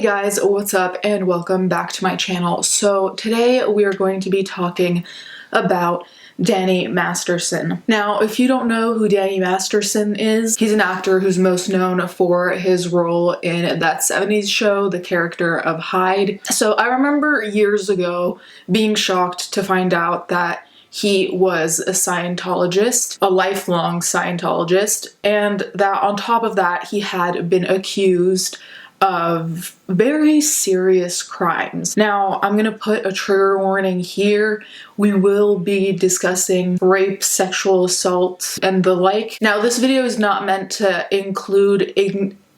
guys, what's up and welcome back to my channel. So today we are going to be talking about Danny Masterson. Now, if you don't know who Danny Masterson is, he's an actor who's most known for his role in that 70s show, the character of Hyde. So I remember years ago being shocked to find out that he was a Scientologist, a lifelong Scientologist, and that on top of that, he had been accused of very serious crimes. Now, I'm gonna put a trigger warning here. We will be discussing rape, sexual assault, and the like. Now, this video is not meant to include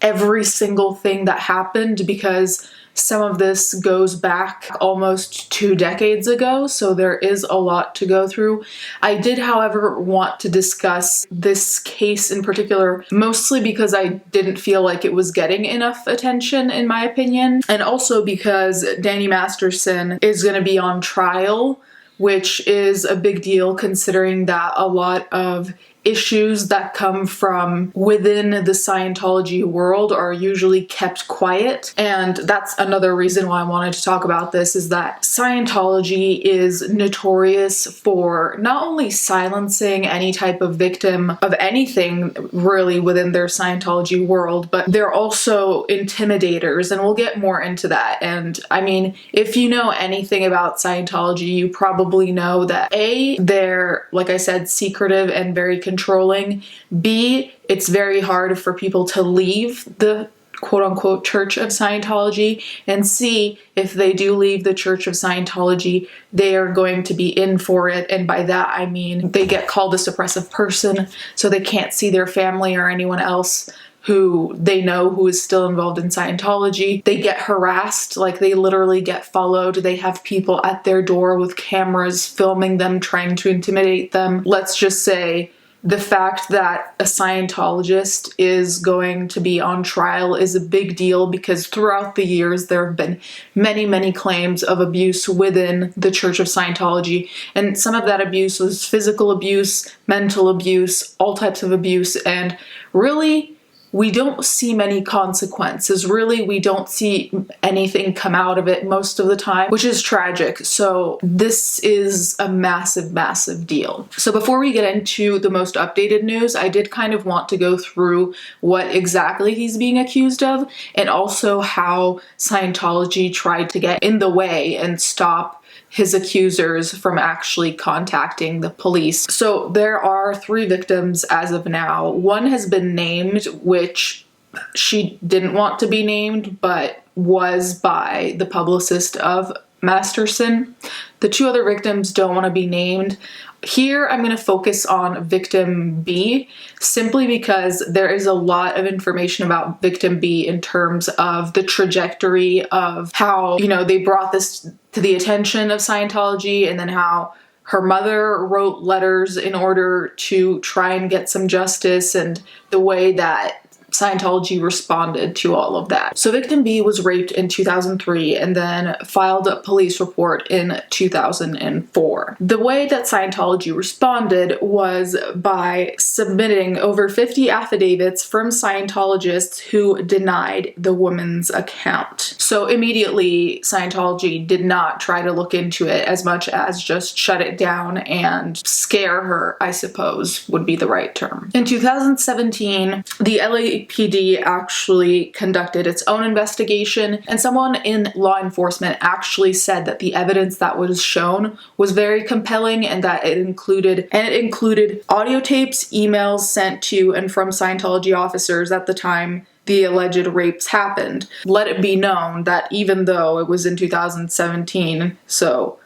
every single thing that happened because some of this goes back almost 2 decades ago, so there is a lot to go through. I did, however, want to discuss this case in particular, mostly because I didn't feel like it was getting enough attention, in my opinion, and also because Danny Masterson is going to be on trial, which is a big deal considering that a lot of issues that come from within the Scientology world are usually kept quiet. And that's another reason why I wanted to talk about this, is that Scientology is notorious for not only silencing any type of victim of anything really within their Scientology world, but they're also intimidators, and we'll get more into that. And I mean, if you know anything about Scientology, you probably know that A, they're, like I said, secretive and very controlling. B, it's very hard for people to leave the quote-unquote Church of Scientology. And C, if they do leave the Church of Scientology, they are going to be in for it. And by that I mean they get called a suppressive person, so they can't see their family or anyone else who they know who is still involved in Scientology. They get harassed, like they literally get followed. They have people at their door with cameras filming them, trying to intimidate them. Let's just say the fact that a Scientologist is going to be on trial is a big deal because throughout the years there have been many claims of abuse within the Church of Scientology, and some of that abuse was physical abuse, mental abuse, all types of abuse, and really we don't see many consequences. Really, we don't see anything come out of it most of the time, which is tragic. So this is a massive deal. So before we get into the most updated news, I did kind of want to go through what exactly he's being accused of, and also how Scientology tried to get in the way and stop his accusers from actually contacting the police. So there are 3 victims as of now. One has been named, which she didn't want to be named, but was by the publicist of Masterson. The 2 other victims don't want to be named. Here, I'm going to focus on victim B, simply because there is a lot of information about victim B in terms of the trajectory of how, they brought this to the attention of Scientology, and then how her mother wrote letters in order to try and get some justice, and the way that Scientology responded to all of that. So victim B was raped in 2003 and then filed a police report in 2004. The way that Scientology responded was by submitting over 50 affidavits from Scientologists who denied the woman's account. So immediately Scientology did not try to look into it as much as just shut it down and scare her, I suppose would be the right term. In 2017, the LAPD actually conducted its own investigation, and someone in law enforcement actually said that the evidence that was shown was very compelling, and that it included audio tapes, emails sent to and from Scientology officers at the time the alleged rapes happened. Let it be known that even though it was in 2017, so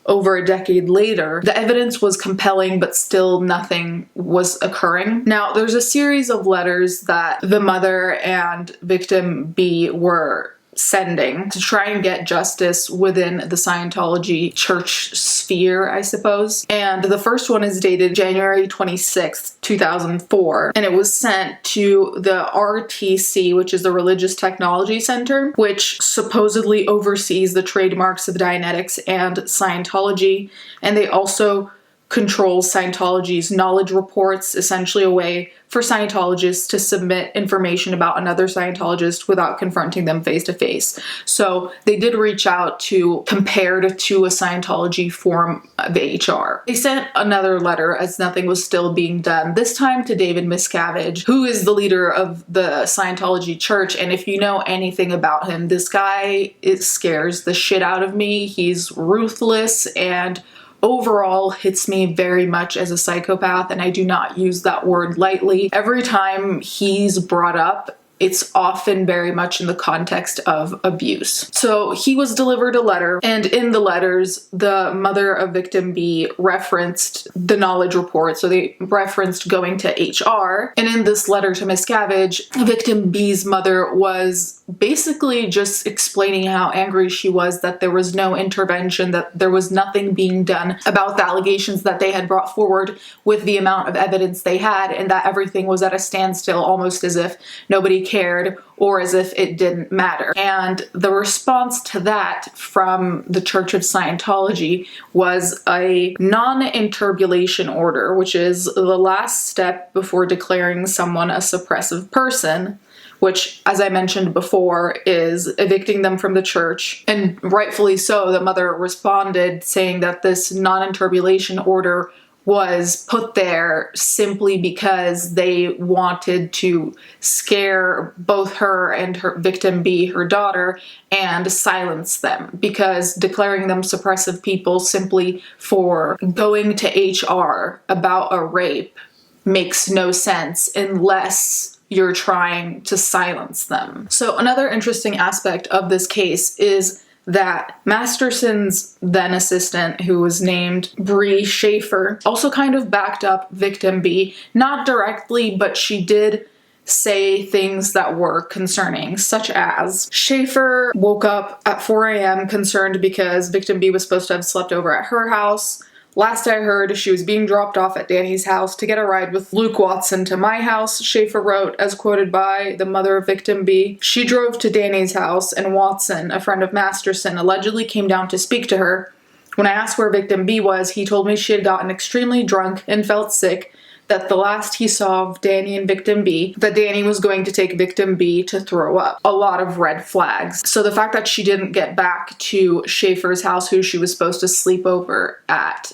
over a decade later, the evidence was compelling, but still nothing was occurring. Now, there's a series of letters that the mother and victim B were sending to try and get justice within the Scientology church sphere, I suppose. And the first one is dated January 26th, 2004, and it was sent to the RTC, which is the Religious Technology Center, which supposedly oversees the trademarks of Dianetics and Scientology, and they also controls Scientology's knowledge reports, essentially a way for Scientologists to submit information about another Scientologist without confronting them face to face. So they did reach out to compared to a Scientology form of HR. They sent another letter as nothing was still being done, this time to David Miscavige, who is the leader of the Scientology church. And if you know anything about him, this guy, it scares the shit out of me. He's ruthless and overall hits me very much as a psychopath, and I do not use that word lightly. Every time he's brought up, it's often very much in the context of abuse. So he was delivered a letter, and in the letters, the mother of victim B referenced the knowledge report. So they referenced going to HR. And in this letter to Miscavige, victim B's mother was basically just explaining how angry she was that there was no intervention, that there was nothing being done about the allegations that they had brought forward with the amount of evidence they had, and that everything was at a standstill, almost as if nobody cared or as if it didn't matter. And the response to that from the Church of Scientology was a non-interbulation order, which is the last step before declaring someone a suppressive person, which, as I mentioned before, is evicting them from the church. And rightfully so, the mother responded saying that this non-interbulation order was put there simply because they wanted to scare both her and her victim B, her daughter, and silence them, because declaring them suppressive people simply for going to HR about a rape makes no sense unless you're trying to silence them. So another interesting aspect of this case is that Masterson's then assistant, who was named Bree Schaefer, also kind of backed up victim B, not directly, but she did say things that were concerning, such as Schaefer woke up at 4 a.m. concerned because victim B was supposed to have slept over at her house. Last I heard, she was being dropped off at Danny's house to get a ride with Luke Watson to my house, Schaefer wrote, as quoted by the mother of victim B. She drove to Danny's house, and Watson, a friend of Masterson, allegedly came down to speak to her. When I asked where victim B was, he told me she had gotten extremely drunk and felt sick, that the last he saw of Danny and victim B, that Danny was going to take victim B to throw up. A lot of red flags. So the fact that she didn't get back to Schaefer's house, who she was supposed to sleep over at,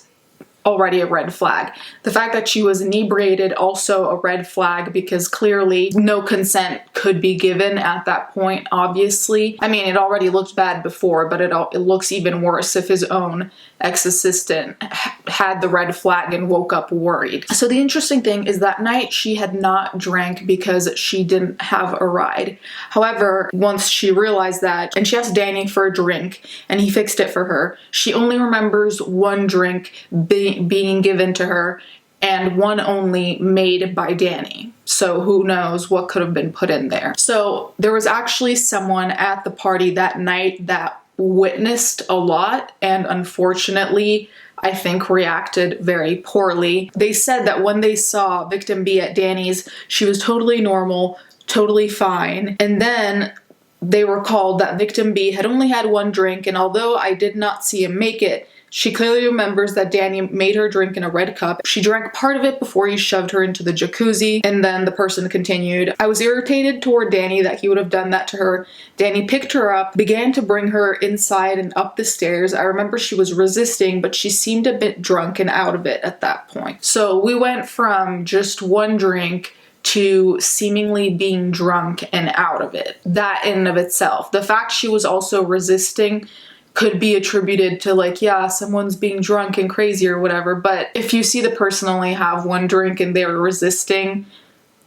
already a red flag. The fact that she was inebriated, also a red flag, because clearly no consent could be given at that point, obviously. I mean, it already looked bad before, but it looks even worse if his own ex-assistant had the red flag and woke up worried. So the interesting thing is that night she had not drank because she didn't have a ride. However, once she realized that, and she asked Danny for a drink, and he fixed it for her, she only remembers one drink being given to her, and one only made by Danny. So who knows what could have been put in there. So there was actually someone at the party that night that witnessed a lot, and unfortunately, I think reacted very poorly. They said that when they saw victim B at Danny's, she was totally normal, totally fine. And then they recalled that victim B had only had one drink, and although I did not see him make it, she clearly remembers that Danny made her drink in a red cup. She drank part of it before he shoved her into the jacuzzi, and then the person continued, I was irritated toward Danny that he would have done that to her. Danny picked her up, began to bring her inside and up the stairs. I remember she was resisting, but she seemed a bit drunk and out of it at that point. So we went from just one drink to seemingly being drunk and out of it. That in and of itself. The fact she was also resisting could be attributed to, like, yeah, someone's being drunk and crazy or whatever, but if you see the person only have one drink and they're resisting,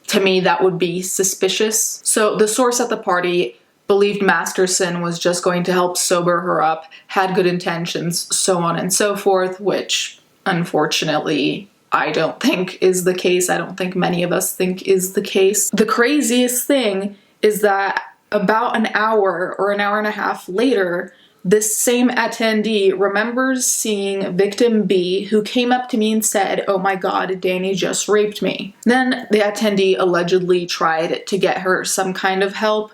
to me that would be suspicious. So the source at the party believed Masterson was just going to help sober her up, had good intentions, so on and so forth, which unfortunately I don't think is the case. I don't think many of us think is the case. The craziest thing is that about an hour or an hour and a half later, this same attendee remembers seeing victim B, who came up to me and said, oh my god, Danny just raped me. Then the attendee allegedly tried to get her some kind of help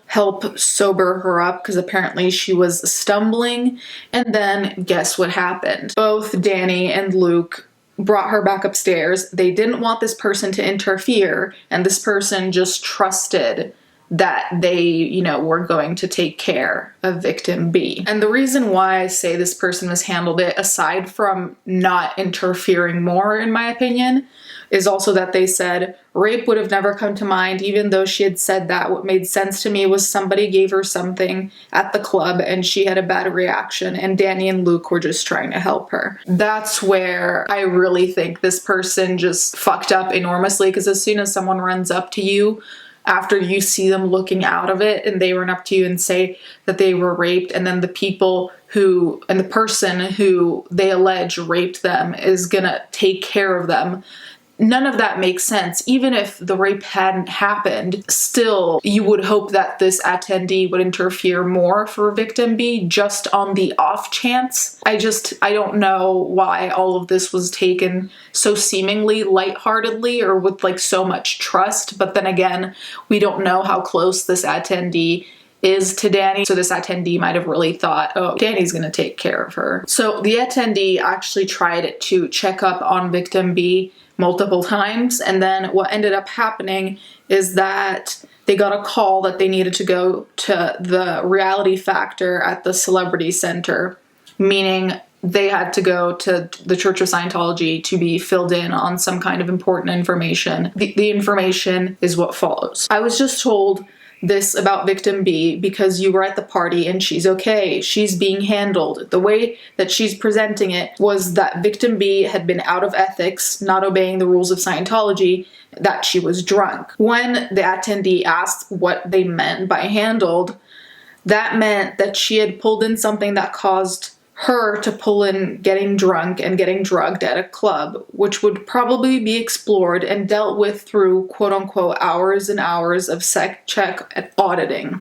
sober her up, because apparently she was stumbling. And then guess what happened? Both Danny and Luke brought her back upstairs. They didn't want this person to interfere, and this person just trusted that they, were going to take care of victim B. And the reason why I say this person mishandled it, aside from not interfering more, in my opinion, is also that they said rape would have never come to mind. Even though she had said that, what made sense to me was somebody gave her something at the club and she had a bad reaction, and Danny and Luke were just trying to help her. That's where I really think this person just fucked up enormously, because as soon as someone runs up to you after you see them looking out of it and they run up to you and say that they were raped, and then the person who they allege raped them is gonna take care of them, none of that makes sense. Even if the rape hadn't happened, still you would hope that this attendee would interfere more for victim B, just on the off chance. I don't know why all of this was taken so seemingly lightheartedly or with like so much trust. But then again, we don't know how close this attendee is to Danny. So this attendee might have really thought, oh, Danny's gonna take care of her. So the attendee actually tried to check up on victim B multiple times, and then what ended up happening is that they got a call that they needed to go to the reality factor at the Celebrity Center, meaning they had to go to the Church of Scientology to be filled in on some kind of important information. The information is what follows. I was just told this about victim B because you were at the party and she's okay. She's being handled. The way that she's presenting it was that victim B had been out of ethics, not obeying the rules of Scientology, that she was drunk. When the attendee asked what they meant by handled, that meant that she had pulled in something that caused her to pull in getting drunk and getting drugged at a club, which would probably be explored and dealt with through quote-unquote hours and hours of sec check and auditing.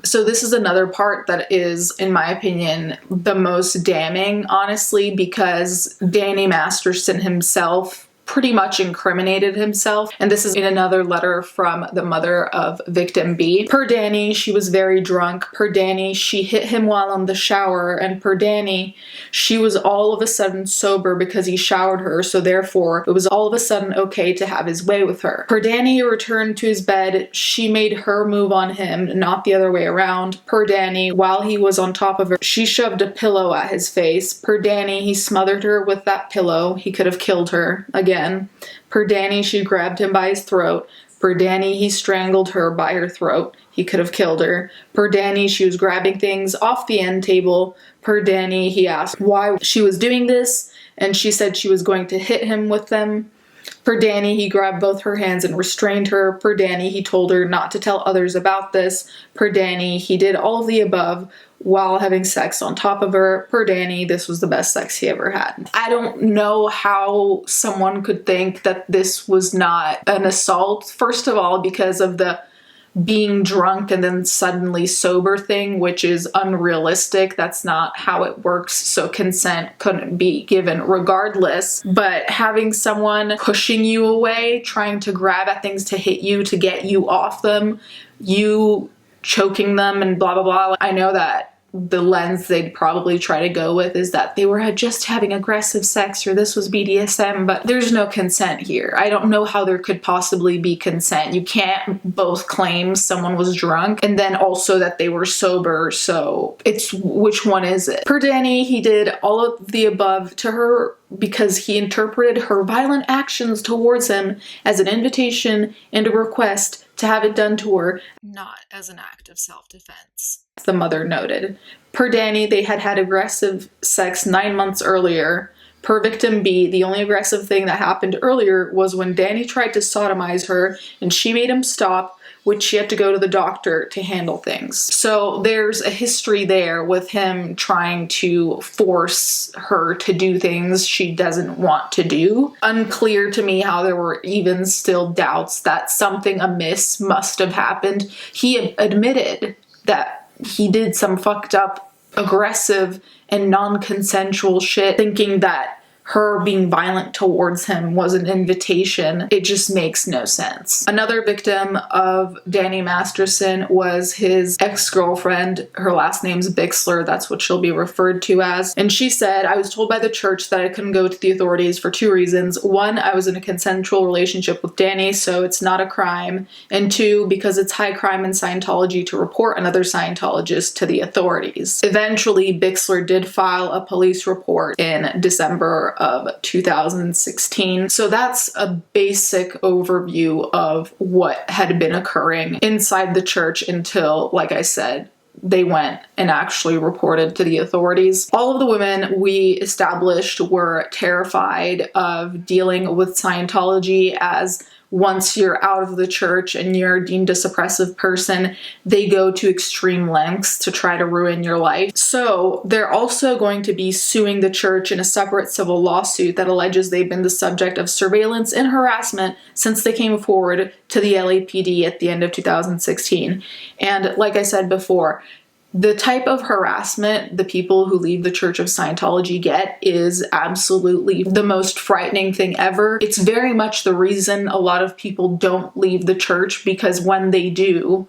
So this is another part that is, in my opinion, the most damning, honestly, because Danny Masterson himself pretty much incriminated himself. And this is in another letter from the mother of victim B. Per Danny, she was very drunk. Per Danny, she hit him while in the shower. And per Danny, she was all of a sudden sober because he showered her. So therefore, it was all of a sudden okay to have his way with her. Per Danny, he returned to his bed. She made her move on him, not the other way around. Per Danny, while he was on top of her, she shoved a pillow at his face. Per Danny, he smothered her with that pillow. He could have killed her. Again. Per Danny, she grabbed him by his throat. Per Danny, he strangled her by her throat. He could have killed her. Per Danny, she was grabbing things off the end table. Per Danny, he asked why she was doing this, and she said she was going to hit him with them. Per Danny, he grabbed both her hands and restrained her. Per Danny, he told her not to tell others about this. Per Danny, he did all of the above while having sex on top of her. Per Danny, this was the best sex he ever had. I don't know how someone could think that this was not an assault, first of all, because of the being drunk and then suddenly sober thing, which is unrealistic. That's not how it works, so consent couldn't be given regardless. But having someone pushing you away, trying to grab at things to hit you, to get you off them, you choking them and blah blah blah. I know that the lens they'd probably try to go with is that they were just having aggressive sex or this was BDSM, but there's no consent here. I don't know how there could possibly be consent. You can't both claim someone was drunk and then also that they were sober, so it's which one is it? Per Danny, he did all of the above to her because he interpreted her violent actions towards him as an invitation and a request to have it done to her, not as an act of self-defense, the mother noted. Per Danny, they had had aggressive sex 9 months earlier. Per victim B, the only aggressive thing that happened earlier was when Danny tried to sodomize her and she made him stop, which she had to go to the doctor to handle things. So there's a history there with him trying to force her to do things she doesn't want to do. Unclear to me how there were even still doubts that something amiss must have happened. He admitted that he did some fucked up, aggressive, and non-consensual shit, thinking that her being violent towards him was an invitation, it just makes no sense. Another victim of Danny Masterson was his ex-girlfriend. Her last name's Bixler, that's what she'll be referred to as. And she said, "I was told by the church that I couldn't go to the authorities for 2 reasons. 1, I was in a consensual relationship with Danny, so it's not a crime. And 2, because it's high crime in Scientology to report another Scientologist to the authorities." Eventually, Bixler did file a police report in December of 2016. So that's a basic overview of what had been occurring inside the church until, like I said, they went and actually reported to the authorities. All of the women we established were terrified of dealing with Scientology, as once you're out of the church and you're deemed a suppressive person, they go to extreme lengths to try to ruin your life. So they're also going to be suing the church in a separate civil lawsuit that alleges they've been the subject of surveillance and harassment since they came forward to the LAPD at the end of 2016. And like I said before, the type of harassment the people who leave the Church of Scientology get is absolutely the most frightening thing ever. It's very much the reason a lot of people don't leave the church, because when they do,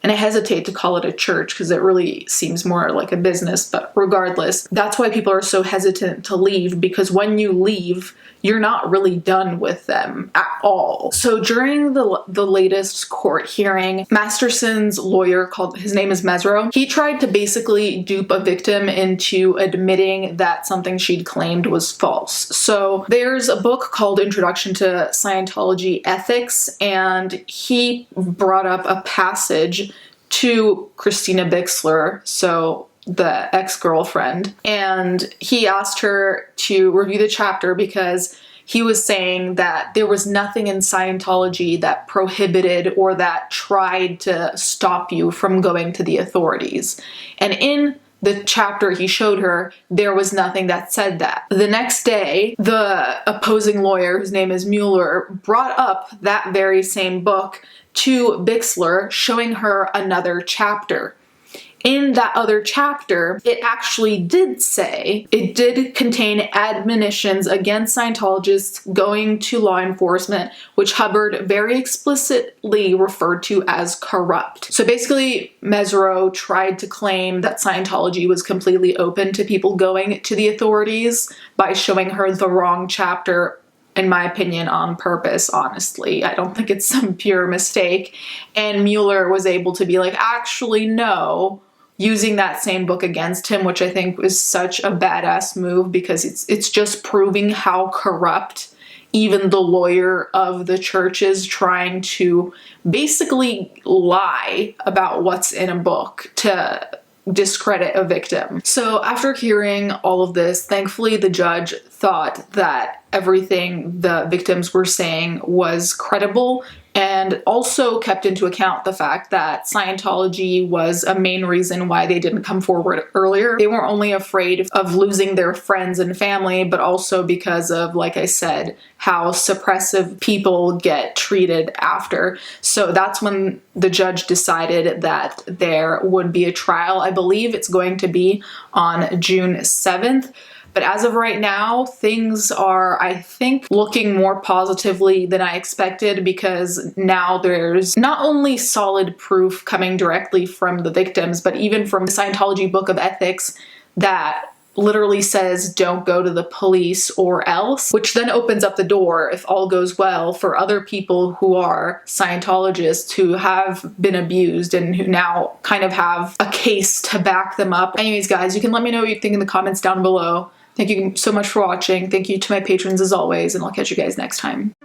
and I hesitate to call it a church because it really seems more like a business, but regardless, that's why people are so hesitant to leave, because when you leave, you're not really done with them at all. So during the latest court hearing, Masterson's lawyer, his name is Mesro, he tried to basically dupe a victim into admitting that something she'd claimed was false. So there's a book called Introduction to Scientology Ethics, and he brought up a passage to Christina Bixler, so the ex-girlfriend, and he asked her to review the chapter because he was saying that there was nothing in Scientology that prohibited or that tried to stop you from going to the authorities. And in the chapter he showed her, there was nothing that said that. The next day, the opposing lawyer, whose name is Mueller, brought up that very same book to Bixler, showing her another chapter. In that other chapter, it actually did say, it did contain admonitions against Scientologists going to law enforcement, which Hubbard very explicitly referred to as corrupt. So basically, Mesro tried to claim that Scientology was completely open to people going to the authorities by showing her the wrong chapter, in my opinion, on purpose, honestly. I don't think it's some pure mistake. And Mueller was able to be like, actually, no, using that same book against him, which I think was such a badass move, because it's just proving how corrupt even the lawyer of the church is, trying to basically lie about what's in a book to discredit a victim. So after hearing all of this, thankfully the judge thought that everything the victims were saying was credible, and also kept into account the fact that Scientology was a main reason why they didn't come forward earlier. They weren't only afraid of losing their friends and family, but also because of, like I said, how suppressive people get treated after. So that's when the judge decided that there would be a trial. I believe it's going to be on June 7th. But as of right now, things are, I think, looking more positively than I expected, because now there's not only solid proof coming directly from the victims, but even from the Scientology Book of Ethics that literally says don't go to the police or else, which then opens up the door, if all goes well, for other people who are Scientologists who have been abused and who now kind of have a case to back them up. Anyways, guys, you can let me know what you think in the comments down below. Thank you so much for watching. Thank you to my patrons as always, and I'll catch you guys next time.